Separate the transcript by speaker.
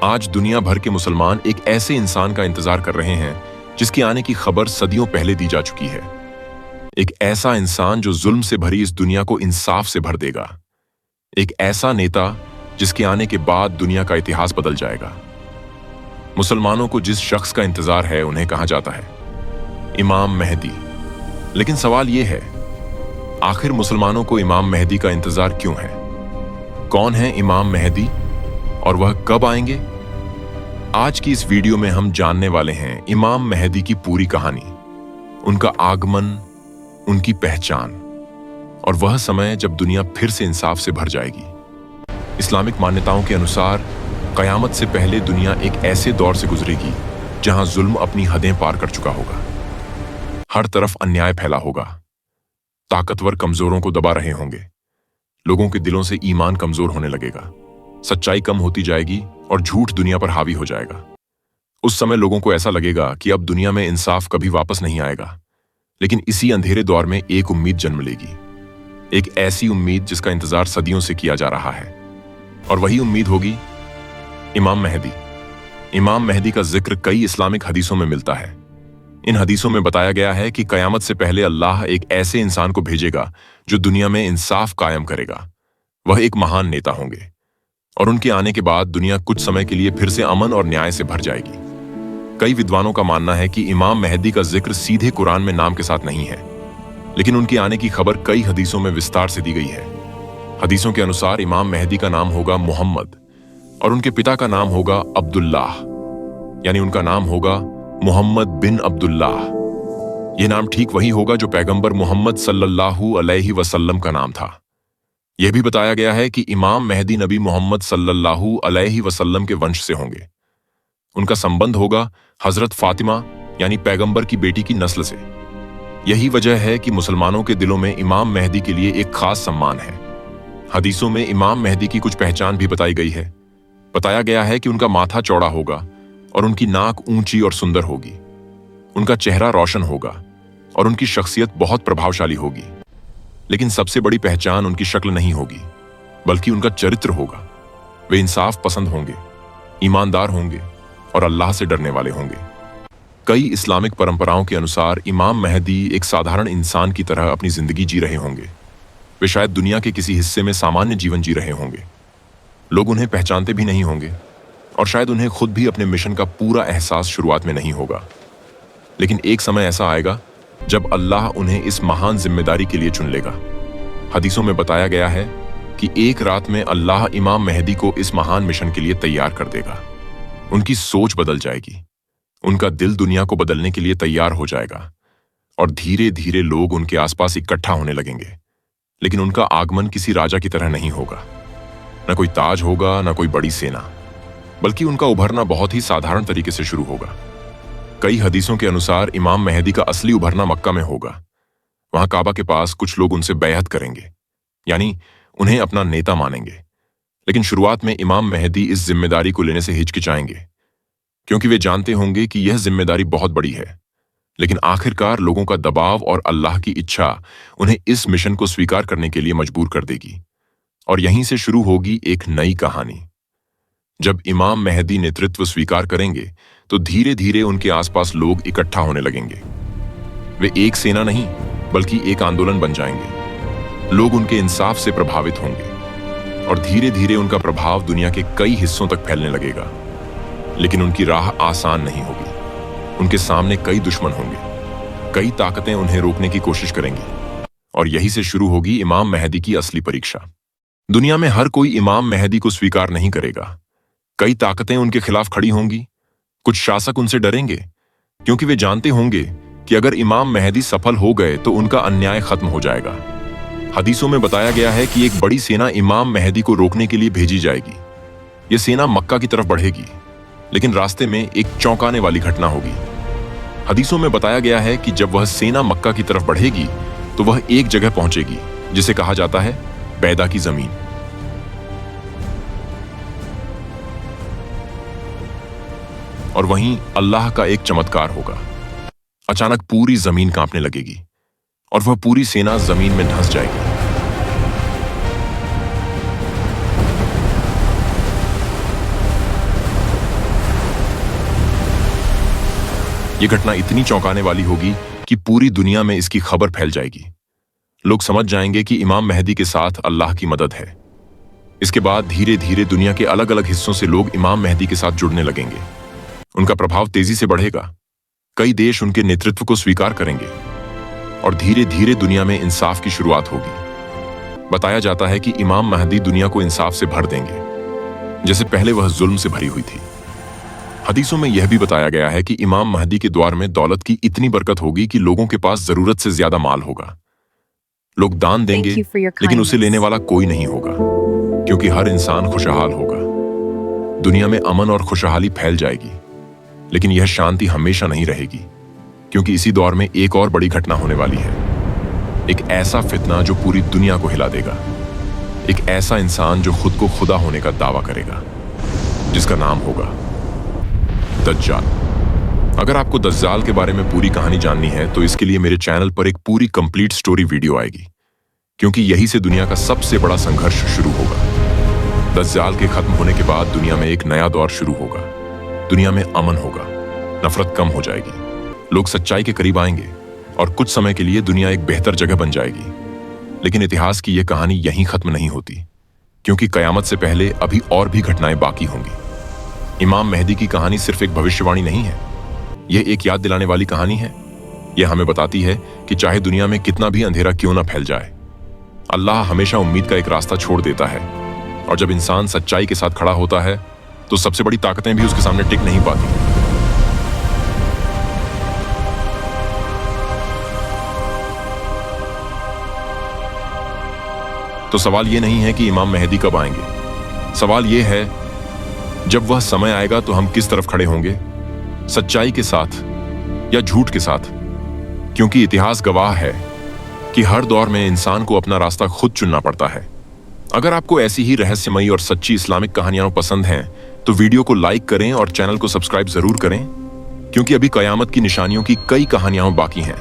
Speaker 1: आज दुनिया भर के मुसलमान एक ऐसे इंसान का इंतजार कर रहे हैं जिसके आने की खबर सदियों पहले दी जा चुकी है। एक ऐसा इंसान जो जुल्म से भरी इस दुनिया को इंसाफ से भर देगा। एक ऐसा नेता जिसके आने के बाद दुनिया का इतिहास बदल जाएगा। मुसलमानों को जिस शख्स का इंतजार है उन्हें कहा जाता है इमाम मेहदी। लेकिन सवाल यह है, आखिर मुसलमानों को इमाम मेहदी का इंतजार क्यों है? कौन है इमाम मेहदी और वह कब आएंगे? आज की इस वीडियो में हम जानने वाले हैं इमाम मेहदी की पूरी कहानी, उनका आगमन, उनकी पहचान और वह समय जब दुनिया फिर से इंसाफ से भर जाएगी। इस्लामिक मान्यताओं के अनुसार कयामत से पहले दुनिया एक ऐसे दौर से गुजरेगी जहां जुल्म अपनी हदें पार कर चुका होगा। हर तरफ अन्याय फैला होगा। ताकतवर कमजोरों को दबा रहे होंगे। लोगों के दिलों से ईमान कमजोर होने लगेगा। सच्चाई कम होती जाएगी और झूठ दुनिया पर हावी हो जाएगा। उस समय लोगों को ऐसा लगेगा कि अब दुनिया में इंसाफ कभी वापस नहीं आएगा। लेकिन इसी अंधेरे दौर में एक उम्मीद जन्म लेगी, एक ऐसी उम्मीद जिसका इंतजार सदियों से किया जा रहा है। और वही उम्मीद होगी इमाम मेहदी। इमाम मेहदी का जिक्र कई इस्लामिक हदीसों में मिलता है। इन हदीसों में बताया गया है कि कयामत से पहले अल्लाह एक ऐसे इंसान को भेजेगा जो दुनिया में इंसाफ कायम करेगा। वह एक महान नेता होंगे और उनके आने के बाद दुनिया कुछ समय के लिए फिर से अमन और न्याय से भर जाएगी। कई विद्वानों का मानना है कि इमाम मेहदी का जिक्र सीधे कुरान में नाम के साथ नहीं है, लेकिन उनके आने की खबर कई हदीसों में विस्तार से दी गई है। हदीसों के अनुसार इमाम मेहदी का नाम होगा मोहम्मद और उनके पिता का नाम होगा अब्दुल्लाह, यानी उनका नाम होगा मोहम्मद बिन अब्दुल्लाह। यह नाम ठीक वही होगा जो पैगंबर मोहम्मद सल्लल्लाहु अलैहि वसल्लम का नाम था। यह भी बताया गया है कि इमाम मेहदी नबी मोहम्मद सल्लल्लाहु अलैहि वसल्लम के वंश से होंगे। उनका संबंध होगा हजरत फातिमा यानी पैगंबर की बेटी की नस्ल से। यही वजह है कि मुसलमानों के दिलों में इमाम मेहदी के लिए एक खास सम्मान है। हदीसों में इमाम मेहदी की कुछ पहचान भी बताई गई है। बताया गया है कि उनका माथा चौड़ा होगा और उनकी नाक ऊंची और सुंदर होगी। उनका चेहरा रोशन होगा और उनकी शख्सियत बहुत प्रभावशाली होगी। लेकिन सबसे बड़ी पहचान उनकी शक्ल नहीं होगी, बल्कि उनका चरित्र होगा। वे इंसाफ पसंद होंगे, ईमानदार होंगे और अल्लाह से डरने वाले होंगे। कई इस्लामिक परंपराओं के अनुसार इमाम मेहदी एक साधारण इंसान की तरह अपनी जिंदगी जी रहे होंगे। वे शायद दुनिया के किसी हिस्से में सामान्य जीवन जी रहे होंगे। लोग उन्हें पहचानते भी नहीं होंगे और शायद उन्हें खुद भी अपने मिशन का पूरा एहसास शुरुआत में नहीं होगा। लेकिन एक समय ऐसा आएगा जब अल्लाह उन्हें इस महान जिम्मेदारी के लिए चुन लेगा। हदीसों में बताया गया है कि एक रात में अल्लाह इमाम मेहदी को इस महान मिशन के लिए तैयार कर देगा। उनकी सोच बदल जाएगी, उनका दिल दुनिया को बदलने के लिए तैयार हो जाएगा और धीरे धीरे लोग उनके आसपास इकट्ठा होने लगेंगे। लेकिन उनका आगमन किसी राजा की तरह नहीं होगा। न कोई ताज होगा, न कोई बड़ी सेना, बल्कि उनका उभरना बहुत ही साधारण तरीके से शुरू होगा। कई हदीसों के अनुसार इमाम मेहदी का असली उभरना मक्का में होगा। वहां काबा के पास कुछ लोग उनसे बैअत करेंगे, यानी उन्हें अपना नेता मानेंगे। लेकिन शुरुआत में इमाम मेहदी इस जिम्मेदारी को लेने से हिचकिचाएंगे, क्योंकि वे जानते होंगे कि यह जिम्मेदारी बहुत बड़ी है। लेकिन आखिरकार लोगों का दबाव और अल्लाह की इच्छा उन्हें इस मिशन को स्वीकार करने के लिए मजबूर कर देगी। और यहीं से शुरू होगी एक नई कहानी। जब इमाम मेहदी नेतृत्व स्वीकार करेंगे तो धीरे धीरे उनके आसपास लोग इकट्ठा होने लगेंगे। वे एक सेना नहीं बल्कि एक आंदोलन बन जाएंगे। लोग उनके इंसाफ से प्रभावित होंगे और धीरे धीरे उनका प्रभाव दुनिया के कई हिस्सों तक फैलने लगेगा। लेकिन उनकी राह आसान नहीं होगी। उनके सामने कई दुश्मन होंगे, कई ताकतें उन्हें रोकने की कोशिश करेंगी और यही से शुरू होगी इमाम मेहदी की असली परीक्षा। दुनिया में हर कोई इमाम मेहदी को स्वीकार नहीं करेगा। कई ताकतें उनके खिलाफ खड़ी होंगी। कुछ शासक उनसे डरेंगे क्योंकि वे जानते होंगे कि अगर इमाम मेहदी सफल हो गए तो उनका अन्याय खत्म हो जाएगा। हदीसों में बताया गया है कि एक बड़ी सेना इमाम मेहदी को रोकने के लिए भेजी जाएगी। यह सेना मक्का की तरफ बढ़ेगी, लेकिन रास्ते में एक चौंकाने वाली घटना होगी। हदीसों में बताया गया है कि जब वह सेना मक्का की तरफ बढ़ेगी तो वह एक जगह पहुंचेगी जिसे कहा जाता है बैदा की जमीन। और वहीं अल्लाह का एक चमत्कार होगा। अचानक पूरी जमीन कांपने लगेगी और वह पूरी सेना जमीन में धंस जाएगी। ये घटना इतनी चौंकाने वाली होगी कि पूरी दुनिया में इसकी खबर फैल जाएगी। लोग समझ जाएंगे कि इमाम मेहदी के साथ अल्लाह की मदद है। इसके बाद धीरे धीरे दुनिया के अलग अलग हिस्सों से लोग इमाम मेहदी के साथ जुड़ने लगेंगे। उनका प्रभाव तेजी से बढ़ेगा। कई देश उनके नेतृत्व को स्वीकार करेंगे और धीरे धीरे दुनिया में इंसाफ की शुरुआत होगी। बताया जाता है कि इमाम मेहदी दुनिया को इंसाफ से भर देंगे, जैसे पहले वह जुल्म से भरी हुई थी। हदीसों में यह भी बताया गया है कि इमाम मेहदी के द्वार में दौलत की इतनी बरकत होगी कि लोगों के पास जरूरत से ज्यादा माल होगा। लोग दान देंगे, लेकिन उसे लेने वाला कोई नहीं होगा, क्योंकि हर इंसान खुशहाल होगा। दुनिया में अमन और खुशहाली फैल जाएगी, लेकिन यह शांति हमेशा नहीं रहेगी, क्योंकि इसी दौर में एक और बड़ी घटना होने वाली है। एक ऐसा फितना जो पूरी दुनिया को हिला देगा। एक ऐसा इंसान जो खुद को खुदा होने का दावा करेगा, जिसका नाम होगा दज्जाल। अगर आपको दज्जाल के बारे में पूरी कहानी जाननी है तो इसके लिए मेरे चैनल पर एक पूरी कंप्लीट स्टोरी वीडियो आएगी, क्योंकि यही से दुनिया का सबसे बड़ा संघर्ष शुरू होगा। दज्जाल के खत्म होने के बाद दुनिया में एक नया दौर शुरू होगा। दुनिया में अमन होगा, नफरत कम हो जाएगी, लोग सच्चाई के करीब आएंगे और कुछ समय के लिए दुनिया एक बेहतर जगह बन जाएगी। लेकिन इतिहास की यह कहानी यहीं खत्म नहीं होती, क्योंकि कयामत से पहले अभी और भी घटनाएं बाकी होंगी। इमाम मेहदी की कहानी सिर्फ एक भविष्यवाणी नहीं है, यह एक याद दिलाने वाली कहानी है। यह हमें बताती है कि चाहे दुनिया में कितना भी अंधेरा क्यों ना फैल जाए, अल्लाह हमेशा उम्मीद का एक रास्ता छोड़ देता है। और जब इंसान सच्चाई के साथ खड़ा होता है तो सबसे बड़ी ताकतें भी उसके सामने टिक नहीं पाती। तो सवाल यह नहीं है कि इमाम मेहदी कब आएंगे, सवाल यह है जब वह समय आएगा तो हम किस तरफ खड़े होंगे, सच्चाई के साथ या झूठ के साथ। क्योंकि इतिहास गवाह है कि हर दौर में इंसान को अपना रास्ता खुद चुनना पड़ता है। अगर आपको ऐसी ही रहस्यमयी और सच्ची इस्लामिक कहानियां पसंद हैं तो वीडियो को लाइक करें और चैनल को सब्सक्राइब जरूर करें, क्योंकि अभी कयामत की निशानियों की कई कहानियां बाकी हैं।